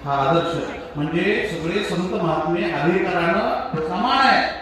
हा आदर्श म्हणजे सगळे संत महात्मे अधिकारानं समान आहे.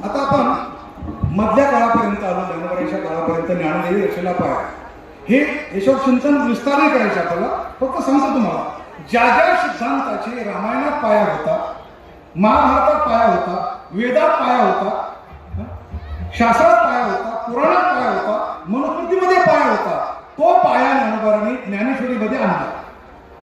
आता आपण मधल्या काळापर्यंत आलो, ज्ञानोबाच्या काळापर्यंत ज्ञानदेवी रचना पाया हे याच्यावर चिंतन विस्तार नाही करायचं आपल्याला. फक्त सांगतो तुम्हाला, ज्या ज्या सिद्धांताचे रामायणात पाया होता, महाभारतात पाया होता, वेदात पाया होता, शास्त्रात पाया होता, पुराणात पाया होता, मनुस्मृतीमध्ये पाया होता, तो पाया ज्ञानोबांनी ज्ञानेश्वरीमध्ये आणला.